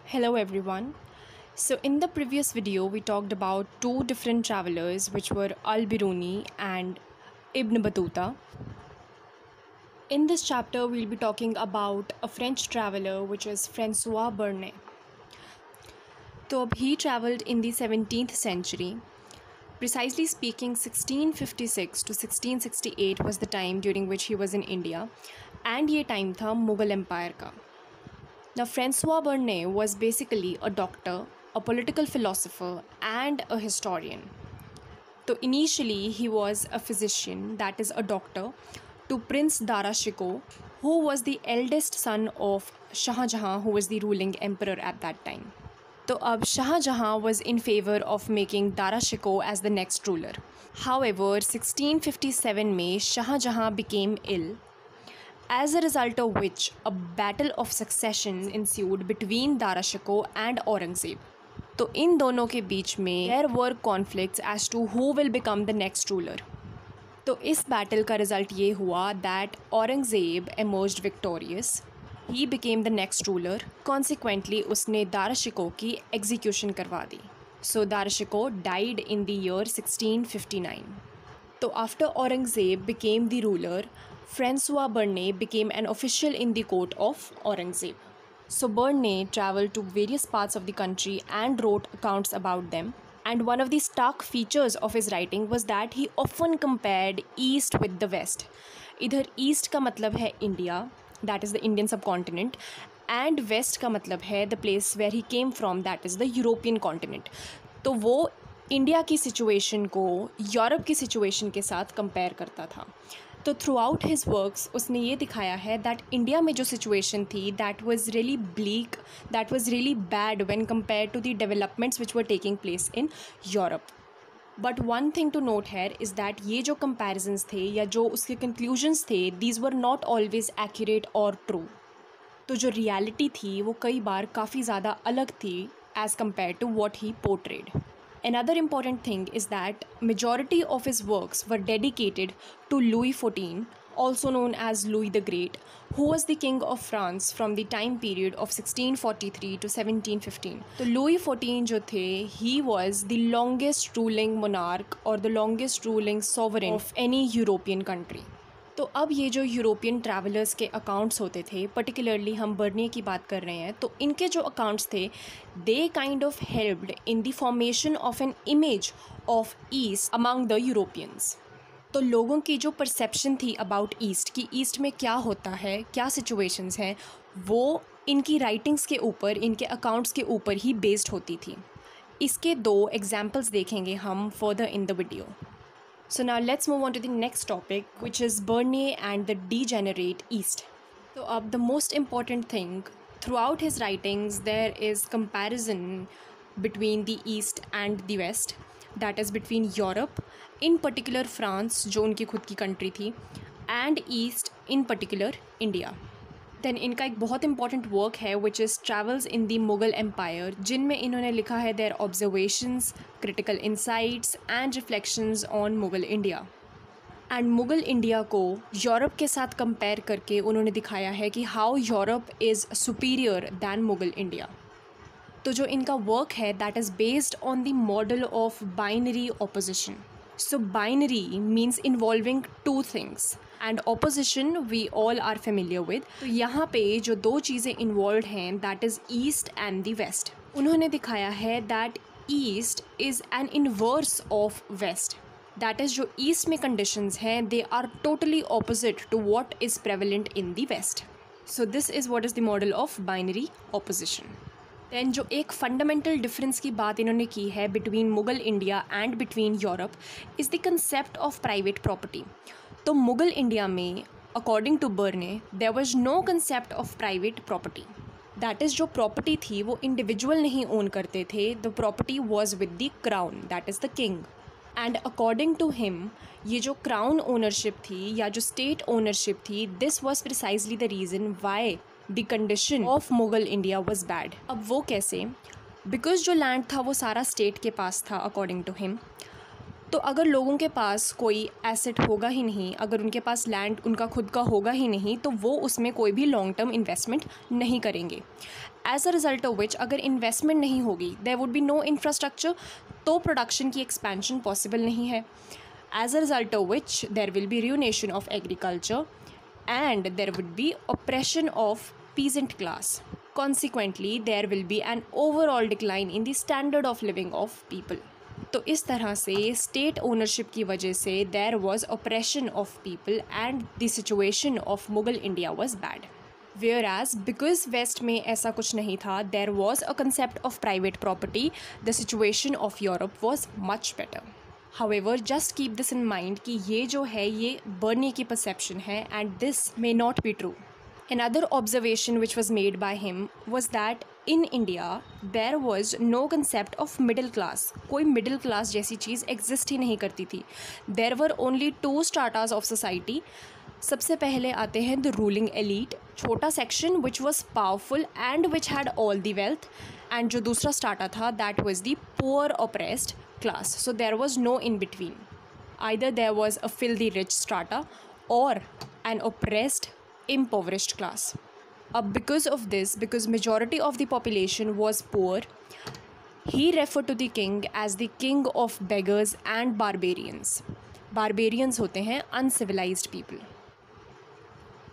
Hello everyone. So in the previous video we talked about two different travelers which were Al-Biruni and Ibn Battuta. In this chapter we'll be talking about a French traveler which is Francois Bernet. So he traveled in the 17th century. Precisely speaking 1656 to 1668 was the time during which he was in India and ये time था Mughal empire का. Now, Francois Bernet was basically a doctor, a political philosopher, and a historian. So, initially, he was a physician, that is, a doctor, to Prince Dara Shikoh, who was the eldest son of Shah Jahan, who was the ruling emperor at that time. So, Shah Jahan was in favor of making Dara Shikoh as the next ruler. However, 1657 May, Shah Jahan became ill, as a result of which a battle of succession ensued between Dara Shikoh and Aurangzeb. तो इन दोनों के बीच में there were conflicts as to who will become the next ruler. तो इस battle का result ये हुआ that Aurangzeb emerged victorious. He became the next ruler. Consequently, उसने दारा शिकोह की execution करवा दी. So Dara Shikoh died in the year 1659. So after Aurangzeb became the ruler, Francois Bernet became an official in the court of Aurangzeb. So Bernet traveled to various parts of the country and wrote accounts about them. And one of the stark features of his writing was that he often compared East with the West. इधर East का मतलब है India, that is the Indian subcontinent, and West का मतलब है the place where he came from, that is the European continent. तो वो India की सिचुएशन को यूरोप की सिचुएशन के साथ कंपेयर करता था. तो थ्रू आउट हिज वर्क्स उसने ये दिखाया है दैट इंडिया में जो सिचुएशन थी that was really bleak, that was really bad when compare to the developments which were taking place in Europe. But one thing to note here is that ये जो comparisons थे या जो उसके conclusions थे these were not always accurate और true. तो जो रियलिटी थी वो कई बार काफ़ी ज़्यादा अलग थी as compare to what he portrayed. Another important thing is that majority of his works were dedicated to Louis XIV, also known as Louis the Great, who was the king of France from the time period of 1643 to 1715. So Louis XIV जो थे, he was the longest ruling monarch or the longest ruling sovereign of any European country. तो अब ये जो European travellers के accounts होते थे, particularly हम बर्ने की बात कर रहे हैं, तो इनके जो अकाउंट्स थे they kind of helped in the formation of an image of east among the Europeans. तो लोगों की जो परसेप्शन थी अबाउट ईस्ट कि ईस्ट में क्या होता है, क्या सिचुएशंस हैं, वो इनकी राइटिंग्स के ऊपर, इनके अकाउंट्स के ऊपर ही बेस्ड होती थी. इसके दो एग्जाम्पल्स देखेंगे हम further in the video. So now let's move on to the next topic, which is Bernet and the degenerate East. So the most important thing throughout his writings there is comparison between the East and the West, that is between Europe, in particular France, जो उनकी खुद की country थी, and East, in particular India. Then इनका एक बहुत important work है which is Travels in the Mughal Empire, जिनमें इन्होंने लिखा है their observations, critical insights and reflections on Mughal India. And Mughal India को यूरोप के साथ कंपेयर करके उन्होंने दिखाया है कि how Europe is superior than Mughal India. तो जो इनका work है that is based on the model of binary opposition. So binary means involving two things and opposition we all are familiar with. तो यहाँ पे जो दो चीज़ें involved हैं that is East and the West. उन्होंने दिखाया है that East is an inverse of West. That is जो East में conditions हैं they are totally opposite to what is prevalent in the West. So this is what is the model of binary opposition. Then जो एक fundamental difference की बात इन्होंने की है between Mughal India and between Europe is the concept of private property. तो Mughal India में according to Bernier there was no concept of private property. That is जो प्रॉपर्टी थी वो इंडिविजुअल नहीं ओन करते थे, the property was with the crown, that is the king. And according to him ये जो क्राउन ओनरशिप थी या जो स्टेट ओनरशिप थी this was precisely the reason why the condition of Mughal India was bad. अब वो कैसे? बिकॉज जो लैंड था वो सारा स्टेट के पास था अकॉर्डिंग टू हिम. तो अगर लोगों के पास कोई एसेट होगा ही नहीं, अगर उनके पास लैंड उनका खुद का होगा ही नहीं, तो वो उसमें कोई भी लॉन्ग टर्म इन्वेस्टमेंट नहीं करेंगे। As a result of which अगर इन्वेस्टमेंट नहीं होगी, there would be no infrastructure, तो प्रोडक्शन की एक्सपेंशन पॉसिबल नहीं है। As a result of which there will be ruination ऑफ agriculture and there would be oppression of peasant class. Consequently, there will be an overall decline in the standard of living of people. तो इस तरह से state ownership की वजह से there was oppression of people and the situation of Mughal India was bad. Whereas because West में ऐसा कुछ नहीं था, there was a concept of private property, the situation of Europe was much better. However, just keep this in mind कि ये जो है ये बर्नी की perception है and this may not be true. Another observation which was made by him was that in India there was no concept of middle class. कोई middle class जैसी चीज़ exist ही नहीं करती थी. There were only two stratas of society. सबसे पहले आते हैं the ruling elite, छोटा section which was powerful and which had all the wealth, and जो दूसरा strata था that was the poor oppressed class. So there was no in between. Either there was a filthy rich strata or an oppressed impoverished class. Because of this, because majority of the population was poor, he referred to the king as the king of beggars and barbarians. Barbarians होते हैं uncivilized people.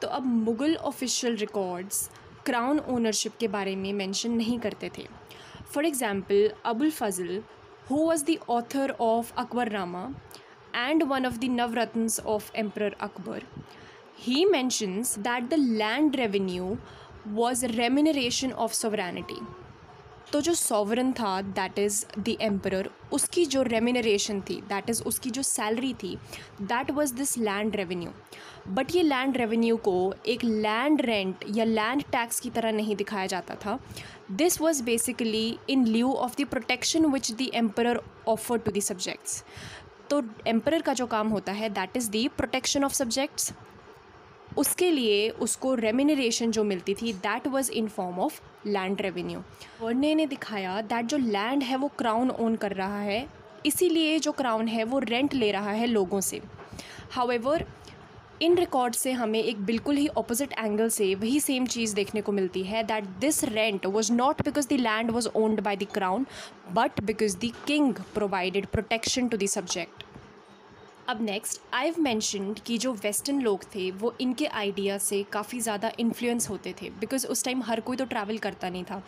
तो अब Mughal official records crown ownership के बारे में mention नहीं करते थे. For example Abul Fazl, who was the author of Akbarnama and one of the Navratnas of Emperor Akbar, he mentions that the land revenue was remuneration of sovereignty. तो जो sovereign था that is the emperor, उसकी जो remuneration थी that is उसकी जो salary थी that was this land revenue. But ये लैंड रेवेन्यू को एक लैंड रेंट या लैंड टैक्स की तरह नहीं दिखाया जाता था. This was basically in lieu of the protection which the emperor offer to the subjects. तो एम्परर का जो काम होता है that is the protection of subjects. उसके लिए उसको रेम्यूनरेशन जो मिलती थी that was in form of land revenue. Bernier ने दिखाया दैट जो लैंड है वो क्राउन ओन कर रहा है, इसीलिए जो क्राउन है वो रेंट ले रहा है लोगों से. हाउएवर इन रिकॉर्ड से हमें एक बिल्कुल ही ऑपोजिट एंगल से वही सेम चीज़ देखने को मिलती है that this rent was not because the land was owned by the crown but because the king provided protection to the subject. अब नेक्स्ट आई हैव मैंशनड कि जो वेस्टर्न लोग थे वो इनके आइडिया से काफ़ी ज़्यादा इन्फ्लुएंस होते थे बिकॉज उस टाइम हर कोई तो ट्रैवल करता नहीं था.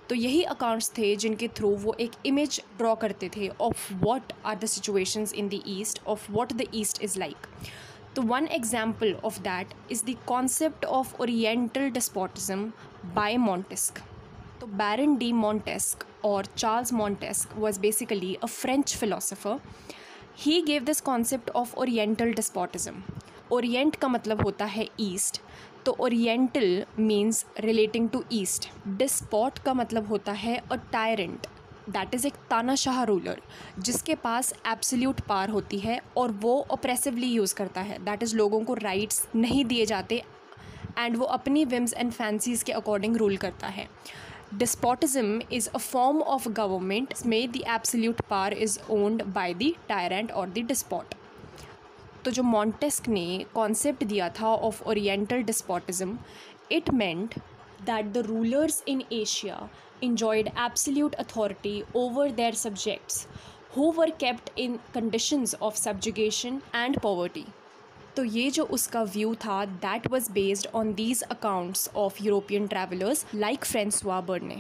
तो यही अकाउंट्स थे जिनके थ्रू वो एक इमेज ड्रॉ करते थे of what are the situations in the East, of what the East is like. तो one example of that is the concept of oriental despotism by Montesquieu. तो बैरन डी मॉन्टेस्क और Charles Montesquieu was basically a French philosopher. He gave this concept of oriental despotism. Orient का मतलब होता है east, तो oriental means relating to east. Despot का मतलब होता है a tyrant, that is एक तानाशाह रूलर जिसके पास एब्सोल्यूट पावर होती है और वो oppressively यूज़ करता है, that is लोगों को राइट्स नहीं दिए जाते एंड वो अपनी विम्स एंड फैंसीज़ के अकॉर्डिंग रूल करता है. Despotism is a form of government where the absolute power is owned by the tyrant or the despot. तो जो मॉन्टेस्क ने कॉन्सेप्ट दिया था of oriental despotism, it meant that the rulers in Asia enjoyed absolute authority over their subjects who were kept in conditions of subjugation and poverty. तो ये जो उसका view था that was based on these accounts of European travellers like François Bernier.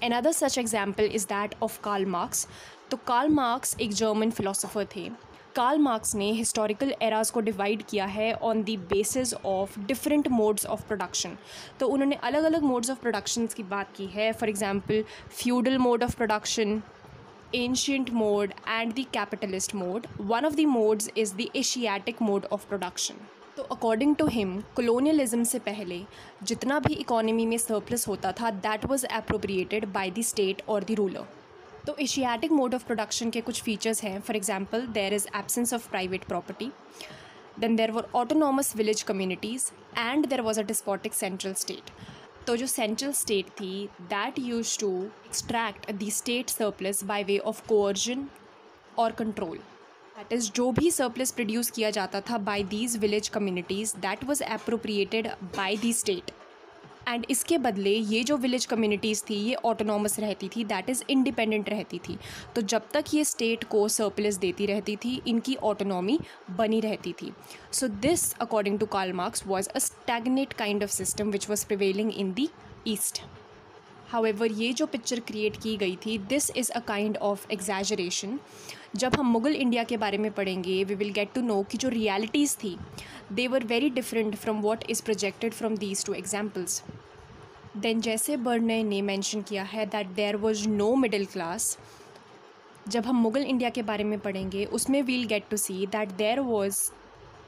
Another such example is that of Karl Marx. तो Karl Marx एक German philosopher थे. Karl Marx ने historical eras को डिवाइड किया है on the basis of different modes of production. तो उन्होंने अलग अलग मोड्स ऑफ प्रोडक्शन की बात की है. For example feudal mode of production, ancient mode and the capitalist mode. One of the modes is the Asiatic mode of production. तो according to him colonialism से पहले जितना भी इकोनॉमी में सरप्लस होता था that was appropriated by the state or the ruler. तो Asiatic mode of production के कुछ फीचर्स हैं. For example there is absence of private property, then there were autonomous village communities and there was a despotic central state. तो जो central state थी that use to extract the state surplus by way of coercion और control. That is जो भी surplus produce किया जाता था by these village communities that was appropriated by the state. And इसके बदले ये जो विलेज कम्युनिटीज़ थी ये ऑटोनॉमस रहती थी, दैट इज़ इंडिपेंडेंट रहती थी। तो जब तक ये स्टेट को सरप्लस देती रहती थी इनकी ऑटोनॉमी बनी रहती थी। So this according to Karl Marx was a stagnant kind of system which was prevailing in the East. However ये जो पिक्चर क्रिएट की गई थी this is a kind of exaggeration. जब हम मुग़ल इंडिया के बारे में पढ़ेंगे we will get to know कि जो रियलिटीज़ थी they were very different from what is projected from these two examples. Then जैसे बर्ने ने मेंशन किया है that there was no middle class, जब हम मुग़ल इंडिया के बारे में पढ़ेंगे उसमें we'll get to see that there was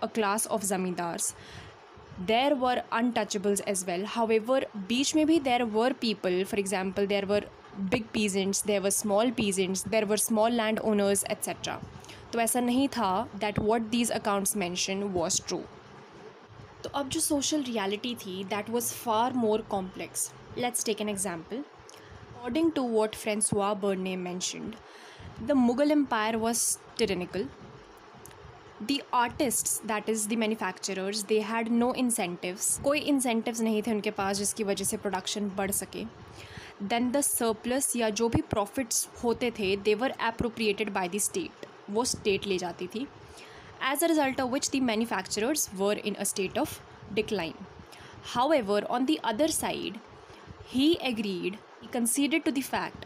a class of zamindars, there were untouchables as well. However, बीच में भी there were people, for example there were big peasants, there were small peasants, there were small land owners etc. तो ऐसा नहीं था that what these accounts mention was true. तो अब जो social reality थी that was far more complex. Let's take an example. According to what Francois Bernet mentioned, the Mughal Empire was tyrannical. The artists, that is the manufacturers, they had no incentives. कोई incentives नहीं थे उनके पास जिसकी वजह से production बढ़ सके. Then the surplus या जो भी profits होते थे they were appropriated by the state. वो state ले जाती थी. As a result of which the manufacturers were in a state of decline. However, on the other side, he conceded to the fact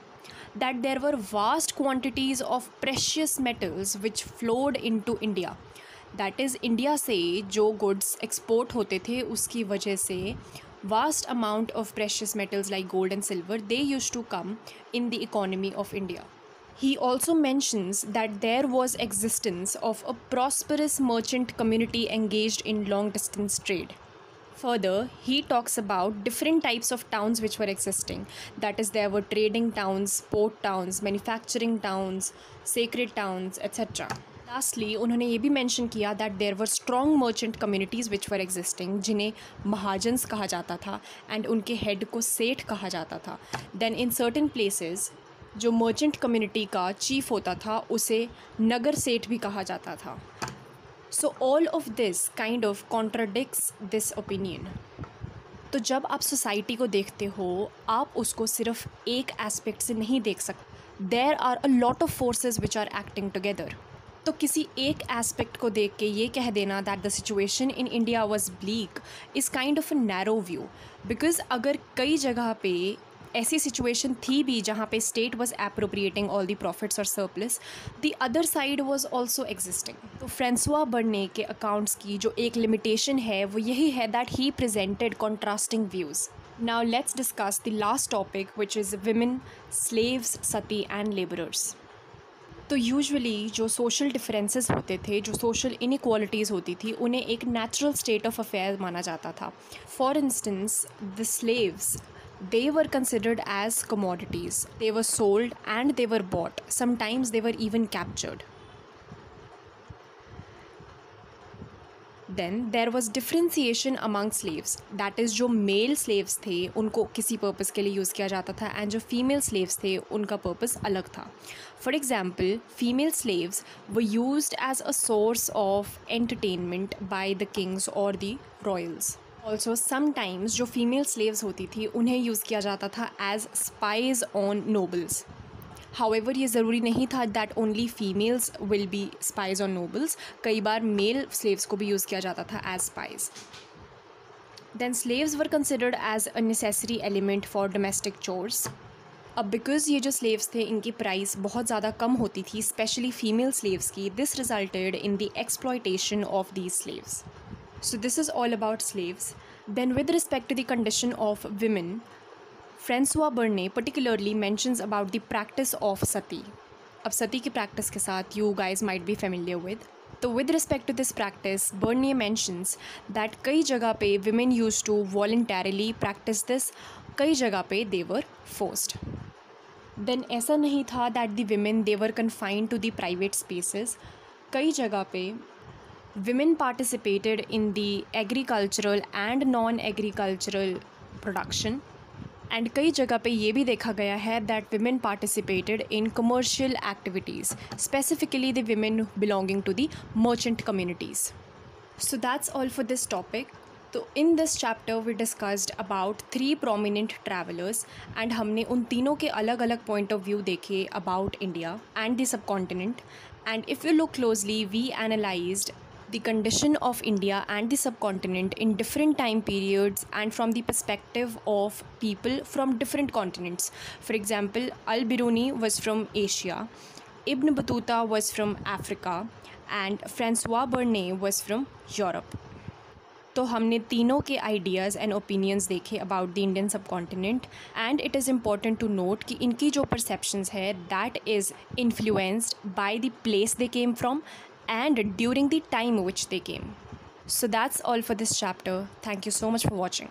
that there were vast quantities of precious metals which flowed into India. That is, India से जो goods export होते थे उसकी वजह से vast amount of precious metals like gold and silver they used to come in the economy of India. He also mentions that there was existence of a prosperous merchant community engaged in long distance trade. Further, he talks about different types of towns which were existing. That is, there were trading towns, port towns, manufacturing towns, sacred towns, etc. Lastly, उन्होंने ये भी mention किया that there were strong merchant communities which were existing, जिन्हें महाजन्स कहा जाता था and उनके head को सेठ कहा जाता था. Then in certain places, जो merchant community का chief होता था उसे नगर सेठ भी कहा जाता था. So all of this kind of contradicts this opinion. तो जब आप सोसाइटी को देखते हो आप उसको सिर्फ एक एस्पेक्ट से नहीं देख सकते. There are a lot of forces which are acting together. तो किसी एक एस्पेक्ट को देख के ये कह देना that the situation in India was bleak is kind of a narrow view. Because अगर कई जगह पे ऐसी सिचुएशन थी भी जहाँ पे state was appropriating all the profits और surplus, the other side was also existing. तो फ्रांसवा बर्ने के अकाउंट्स की जो एक लिमिटेशन है वो यही है that he presented contrasting views. Now let's discuss the last topic which is women, slaves, sati and labourers. तो यूजुअली जो सोशल डिफरेंसेस होते थे, जो सोशल इनइक्वालिटीज़ होती थी, उन्हें एक नेचुरल स्टेट ऑफ अफेयर माना जाता था. For instance the slaves, they were considered as commodities. They were sold and they were bought. Sometimes they were even captured. Then there was differentiation among slaves. That is, जो male slaves थे उनको किसी purpose के लिए use किया जाता था and जो female slaves थे उनका पर्पस अलग था. For example, female slaves were used as a source of entertainment by the kings or the royals. Also sometimes जो फीमेल स्लेव्स होती थी उन्हें यूज़ किया जाता था as spies on nobles. However ये ज़रूरी नहीं था that only females will be spies on nobles. कई बार मेल स्लेव्स को भी यूज़ किया जाता था as spies. Then slaves were considered as a necessary element for domestic chores. अब बिकॉज ये जो स्लेव्स थे इनकी प्राइस बहुत ज़्यादा कम होती थी, स्पेशली फीमेल स्लेव्स की, this resulted in the exploitation of these slaves. So this is all about slaves. Then with respect to the condition of women, Francois Bernet particularly mentions about the practice of sati. अब सती की practice के साथ you guys might be familiar with. तो with respect to this practice, Bernet mentions that कई जगह पे women used to voluntarily practice this, कई जगह पे they were forced. Then ऐसा नहीं था that the women they were confined to the private spaces. कई जगह पे women participated in the agricultural and non-agricultural production, and कई जगह पे ये भी देखा गया है that women participated in commercial activities, specifically the women belonging to the merchant communities. So that's all for this topic. तो in this chapter we discussed about 3 prominent travelers and हमने उन तीनों के अलग अलग point of view देखे about India and the subcontinent. And if you look closely, we analyzed the condition of India and the subcontinent in different time periods and from the perspective of people from different continents. For example, Al-Biruni was from Asia, Ibn Battuta was from Africa, and Francois Bernet was from Europe. तो हमने तीनों के ideas and opinions देखे about the Indian subcontinent and it is important to note कि इनकी जो perceptions है that is influenced by the place they came from and during the time which they came. So that's all for this chapter. Thank you so much for watching.